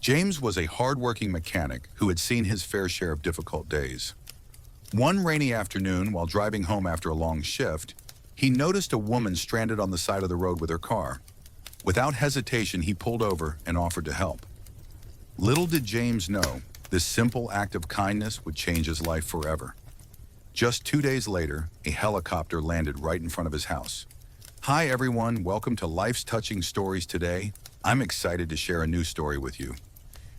James was a hard-working mechanic who had seen his fair share of difficult days. One rainy afternoon, while driving home after a long shift, he noticed a woman stranded on the side of the road with her car. Without hesitation, he pulled over and offered to help. Little did James know, this simple act of kindness would change his life forever. Just 2 days later, a helicopter landed right in front of his house. Hi everyone, welcome to Life's Touching Stories today. I'm excited to share a new story with you.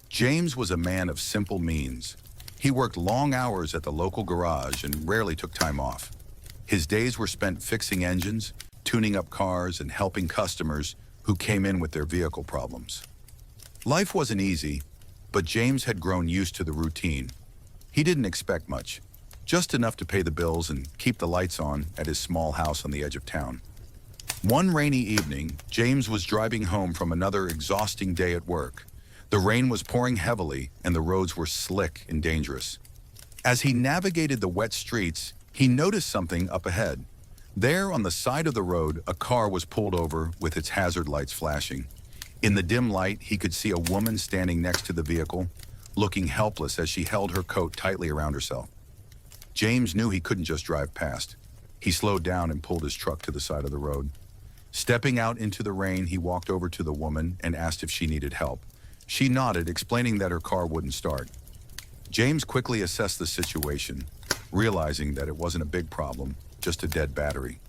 James was a man of simple means. He worked long hours at the local garage and rarely took time off. His days were spent fixing engines, tuning up cars, and helping customers who came in with their vehicle problems. Life wasn't easy, but James had grown used to the routine. He didn't expect much, just enough to pay the bills and keep the lights on at his small house on the edge of town. One rainy evening, James was driving home from another exhausting day at work. The rain was pouring heavily and the roads were slick and dangerous. As he navigated the wet streets, he noticed something up ahead. There on the side of the road, a car was pulled over with its hazard lights flashing. In the dim light, he could see a woman standing next to the vehicle, looking helpless as she held her coat tightly around herself. James knew he couldn't just drive past. He slowed down and pulled his truck to the side of the road. Stepping out into the rain, he walked over to the woman and asked if she needed help. She nodded, explaining that her car wouldn't start. James quickly assessed the situation, realizing that it wasn't a big problem, just a dead battery.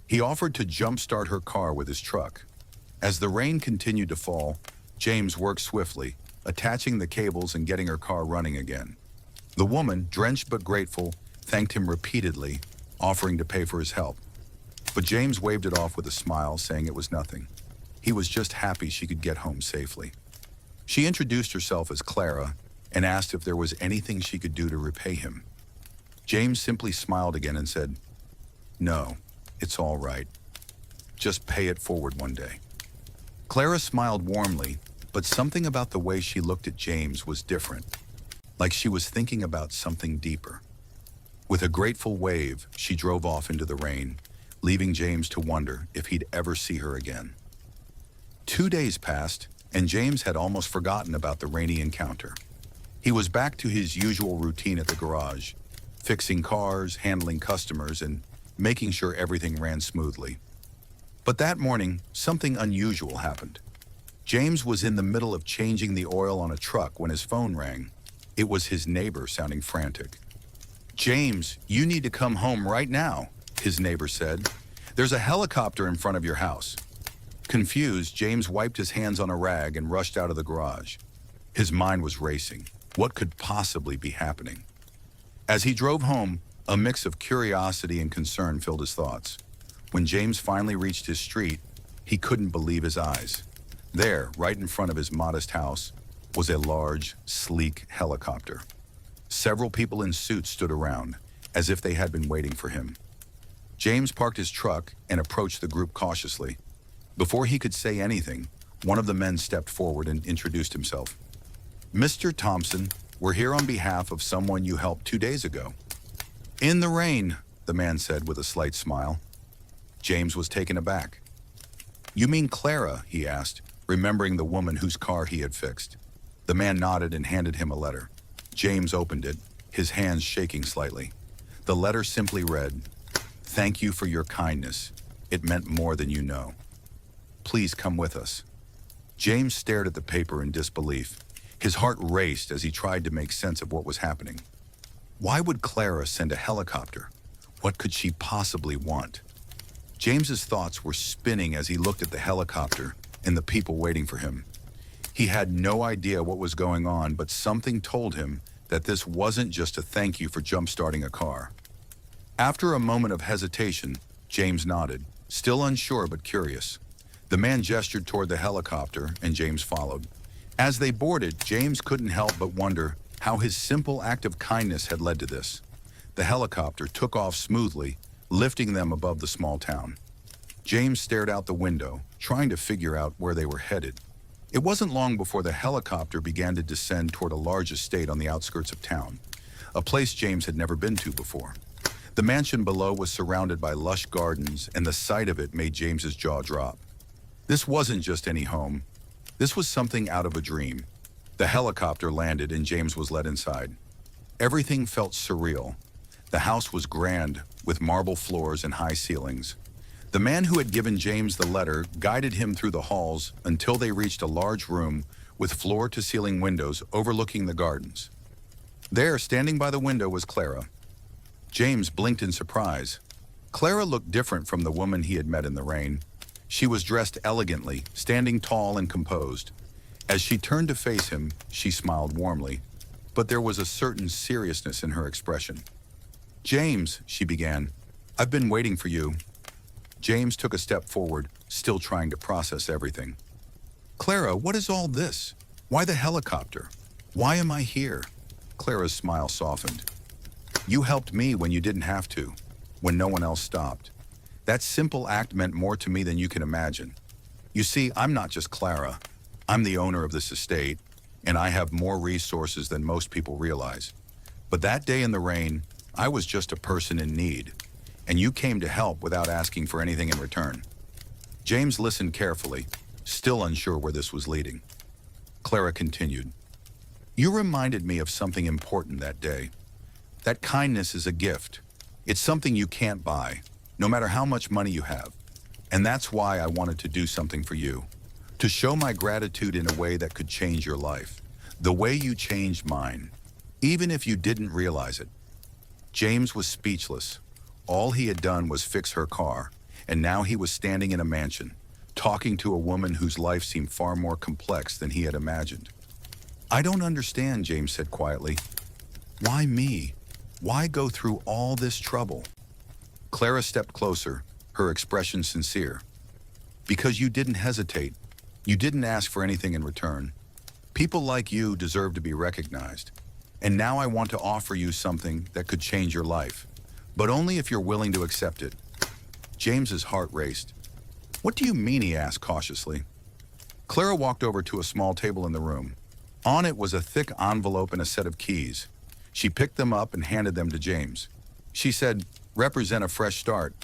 He offered to jump-start her car with his truck. As the rain continued to fall, James worked swiftly, attaching the cables and getting her car running again. The woman, drenched but grateful, thanked him repeatedly, offering to pay for his help. But James waved it off with a smile, saying it was nothing. He was just happy she could get home safely. She introduced herself as Clara and asked if there was anything she could do to repay him. James simply smiled again and said, "No, it's all right. Just pay it forward one day." Clara smiled warmly, but something about the way she looked at James was different, like she was thinking about something deeper. With a grateful wave, she drove off into the rain, leaving James to wonder if he'd ever see her again. 2 days passed, and James had almost forgotten about the rainy encounter. He was back to his usual routine at the garage, fixing cars, handling customers, and making sure everything ran smoothly. But that morning, something unusual happened. James was in the middle of changing the oil on a truck when his phone rang. It was his neighbor sounding frantic. "James, you need to come home right now," his neighbor said. "There's a helicopter in front of your house." Confused, James wiped his hands on a rag and rushed out of the garage. His mind was racing. What could possibly be happening? As he drove home, a mix of curiosity and concern filled his thoughts. When James finally reached his street, he couldn't believe his eyes. There, right in front of his modest house, was a large, sleek helicopter. Several people in suits stood around, as if they had been waiting for him. James parked his truck and approached the group cautiously. Before he could say anything, one of the men stepped forward and introduced himself. "Mr. Thompson, we're here on behalf of someone you helped 2 days ago." "In the rain," the man said with a slight smile. James was taken aback. "You mean Clara?" he asked, remembering the woman whose car he had fixed. The man nodded and handed him a letter. James opened it, his hands shaking slightly. The letter simply read, "Thank you for your kindness. It meant more than you know. Please come with us." James stared at the paper in disbelief. His heart raced as he tried to make sense of what was happening. Why would Clara send a helicopter? What could she possibly want? James's thoughts were spinning as he looked at the helicopter and the people waiting for him. He had no idea what was going on, but something told him that this wasn't just a thank you for jump-starting a car. After a moment of hesitation, James nodded, still unsure but curious. The man gestured toward the helicopter, and James followed. As they boarded, James couldn't help but wonder how his simple act of kindness had led to this. The helicopter took off smoothly, lifting them above the small town. James stared out the window, trying to figure out where they were headed. It wasn't long before the helicopter began to descend toward a large estate on the outskirts of town, a place James had never been to before. The mansion below was surrounded by lush gardens, and the sight of it made James's jaw drop. This wasn't just any home. This was something out of a dream. The helicopter landed and James was led inside. Everything felt surreal. The house was grand, with marble floors and high ceilings. The man who had given James the letter guided him through the halls until they reached a large room with floor-to-ceiling windows overlooking the gardens. There, standing by the window, was Clara. James blinked in surprise. Clara looked different from the woman he had met in the rain. She was dressed elegantly, standing tall and composed. As she turned to face him, she smiled warmly, but there was a certain seriousness in her expression. "James," she began, "I've been waiting for you." James took a step forward, still trying to process everything. "Clara, what is all this? Why the helicopter? Why am I here?" Clara's smile softened. "You helped me when you didn't have to, when no one else stopped. That simple act meant more to me than you can imagine. You see, I'm not just Clara. I'm the owner of this estate, and I have more resources than most people realize. But that day in the rain, I was just a person in need, and you came to help without asking for anything in return." James listened carefully, still unsure where this was leading. Clara continued, "You reminded me of something important that day. That kindness is a gift. It's something you can't buy, no matter how much money you have. And that's why I wanted to do something for you, to show my gratitude in a way that could change your life, the way you changed mine, even if you didn't realize it." James was speechless. All he had done was fix her car, and now he was standing in a mansion, talking to a woman whose life seemed far more complex than he had imagined. "I don't understand," James said quietly. "Why me? Why go through all this trouble?" Clara stepped closer, her expression sincere. "Because you didn't hesitate. You didn't ask for anything in return. People like you deserve to be recognized. And now I want to offer you something that could change your life, but only if you're willing to accept it." James's heart raced. "What do you mean?" he asked cautiously. Clara walked over to a small table in the room. On it was a thick envelope and a set of keys. She picked them up and handed them to James. She said, "Represent a fresh start.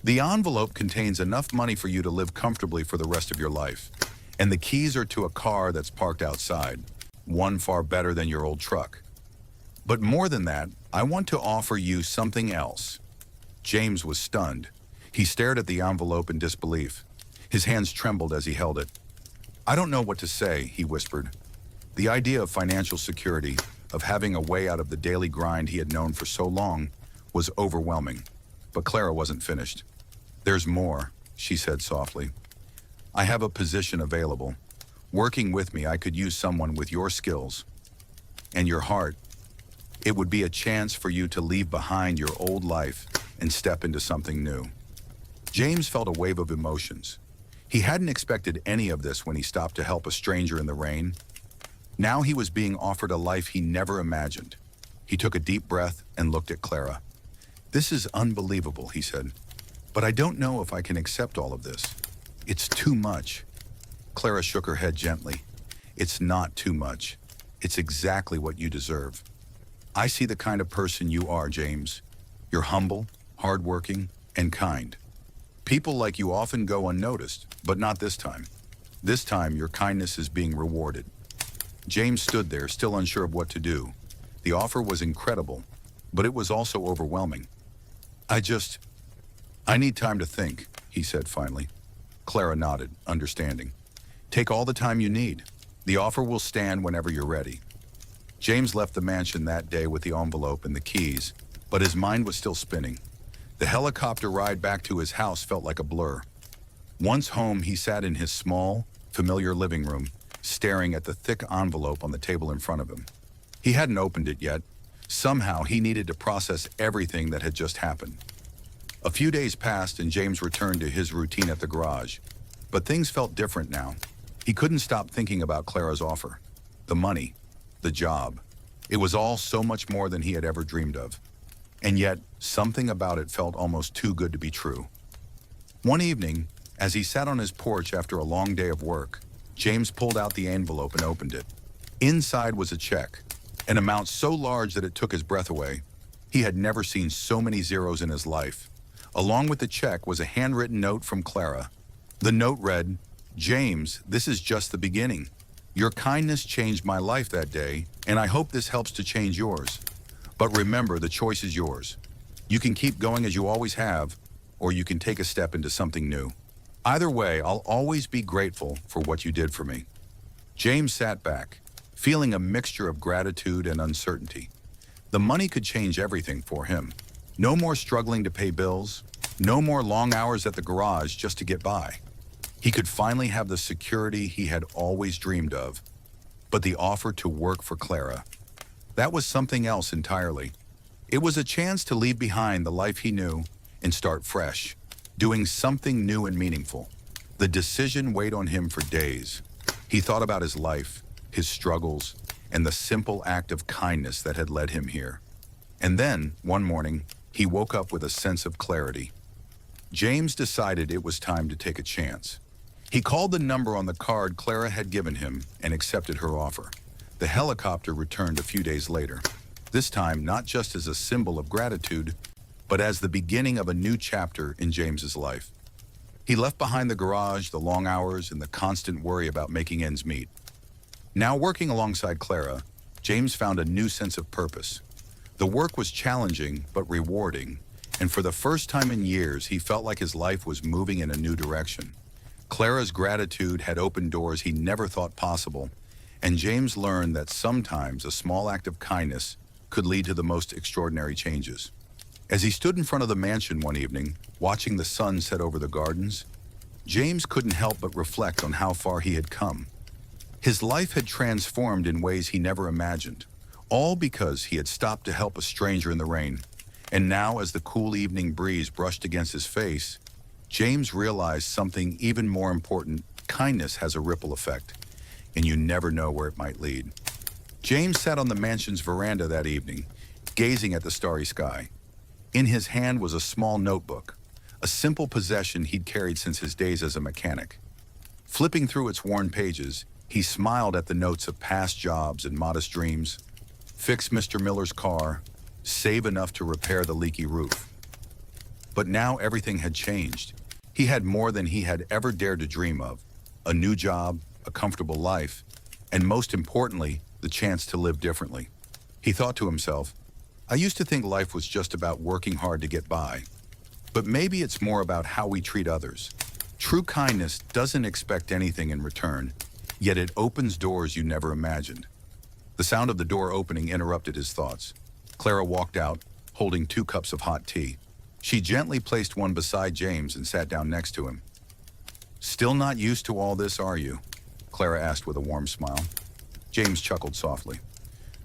The envelope contains enough money for you to live comfortably for the rest of your life. And the keys are to a car that's parked outside, one far better than your old truck. But more than that, I want to offer you something else." James was stunned. He stared at the envelope in disbelief. His hands trembled as he held it. "I don't know what to say," he whispered. The idea of financial security, of having a way out of the daily grind he had known for so long, was overwhelming. But Clara wasn't finished. "There's more," she said softly. "I have a position available. Working with me, I could use someone with your skills and your heart. It would be a chance for you to leave behind your old life and step into something new." James felt a wave of emotions. He hadn't expected any of this when he stopped to help a stranger in the rain. Now he was being offered a life he never imagined. He took a deep breath and looked at Clara. "This is unbelievable," he said. "But I don't know if I can accept all of this. It's too much." Clara shook her head gently. "It's not too much. It's exactly what you deserve. I see the kind of person you are, James. You're humble, hardworking, and kind. People like you often go unnoticed, but not this time. This time, your kindness is being rewarded." James stood there, still unsure of what to do. The offer was incredible, but it was also overwhelming. I need time to think," he said finally. Clara nodded, understanding. "Take all the time you need. The offer will stand whenever you're ready." James left the mansion that day with the envelope and the keys, but his mind was still spinning. The helicopter ride back to his house felt like a blur. Once home, he sat in his small, familiar living room, staring at the thick envelope on the table in front of him. He hadn't opened it yet. Somehow, he needed to process everything that had just happened. A few days passed and James returned to his routine at the garage. But things felt different now. He couldn't stop thinking about Clara's offer. The money, the job. It was all so much more than he had ever dreamed of. And yet, something about it felt almost too good to be true. One evening, as he sat on his porch after a long day of work, James pulled out the envelope and opened it. Inside was a check, an amount so large that it took his breath away. He had never seen so many zeros in his life. Along with the check was a handwritten note from Clara. The note read, "James, this is just the beginning. Your kindness changed my life that day, and I hope this helps to change yours. But remember, the choice is yours. You can keep going as you always have, or you can take a step into something new. Either way, I'll always be grateful for what you did for me." James sat back, feeling a mixture of gratitude and uncertainty. The money could change everything for him. No more struggling to pay bills, no more long hours at the garage just to get by. He could finally have the security he had always dreamed of. But the offer to work for Clara, that was something else entirely. It was a chance to leave behind the life he knew and start fresh, doing something new and meaningful. The decision weighed on him for days. He thought about his life, his struggles, and the simple act of kindness that had led him here. And then, one morning, he woke up with a sense of clarity. James decided it was time to take a chance. He called the number on the card Clara had given him and accepted her offer. The helicopter returned a few days later, this time not just as a symbol of gratitude, but as the beginning of a new chapter in James's life. He left behind the garage, the long hours, and the constant worry about making ends meet. Now working alongside Clara, James found a new sense of purpose. The work was challenging but rewarding, and for the first time in years, he felt like his life was moving in a new direction. Clara's gratitude had opened doors he never thought possible, and James learned that sometimes a small act of kindness could lead to the most extraordinary changes. As he stood in front of the mansion one evening, watching the sun set over the gardens, James couldn't help but reflect on how far he had come. His life had transformed in ways he never imagined, all because he had stopped to help a stranger in the rain. And now, as the cool evening breeze brushed against his face, James realized something even more important. Kindness has a ripple effect, and you never know where it might lead. James sat on the mansion's veranda that evening, gazing at the starry sky. In his hand was a small notebook, a simple possession he'd carried since his days as a mechanic. Flipping through its worn pages, he smiled at the notes of past jobs and modest dreams. Fix Mr. Miller's car, save enough to repair the leaky roof. But now everything had changed. He had more than he had ever dared to dream of: a new job, a comfortable life, and most importantly, the chance to live differently. He thought to himself, "I used to think life was just about working hard to get by. But maybe it's more about how we treat others. True kindness doesn't expect anything in return, yet it opens doors you never imagined." The sound of the door opening interrupted his thoughts. Clara walked out, holding 2 cups of hot tea. She gently placed one beside James and sat down next to him. "Still not used to all this, are you?" Clara asked with a warm smile. James chuckled softly.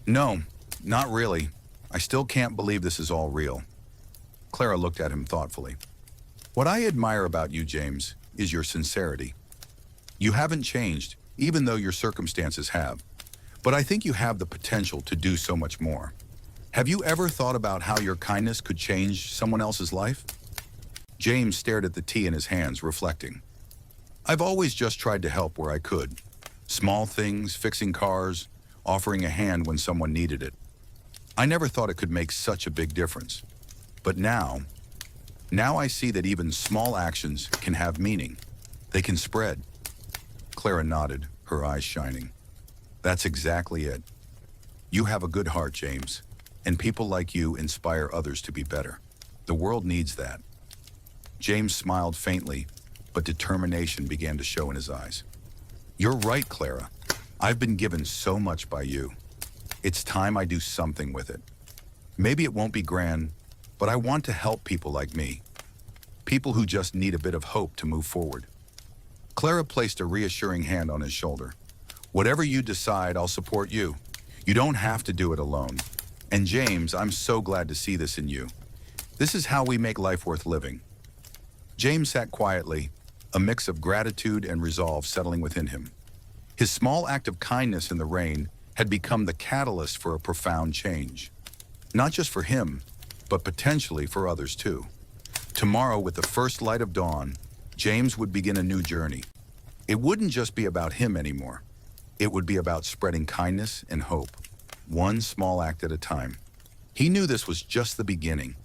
"No, not really. I still can't believe this is all real." Clara looked at him thoughtfully. "What I admire about you, James, is your sincerity. You haven't changed, even though your circumstances have. But I think you have the potential to do so much more. Have you ever thought about how your kindness could change someone else's life?" James stared at the tea in his hands, reflecting. "I've always just tried to help where I could. Small things, fixing cars, offering a hand when someone needed it. I never thought it could make such a big difference. But now I see that even small actions can have meaning. They can spread." Clara nodded, her eyes shining. "That's exactly it. You have a good heart, James, and people like you inspire others to be better. The world needs that." James smiled faintly, but determination began to show in his eyes. "You're right, Clara. I've been given so much by you. It's time I do something with it. Maybe it won't be grand, but I want to help people like me. People who just need a bit of hope to move forward." Clara placed a reassuring hand on his shoulder. "Whatever you decide, I'll support you. You don't have to do it alone. And James, I'm so glad to see this in you. This is how we make life worth living." James sat quietly, a mix of gratitude and resolve settling within him. His small act of kindness in the rain had become the catalyst for a profound change. Not just for him, but potentially for others too. Tomorrow, with the first light of dawn, James would begin a new journey. It wouldn't just be about him anymore. It would be about spreading kindness and hope, one small act at a time. He knew this was just the beginning,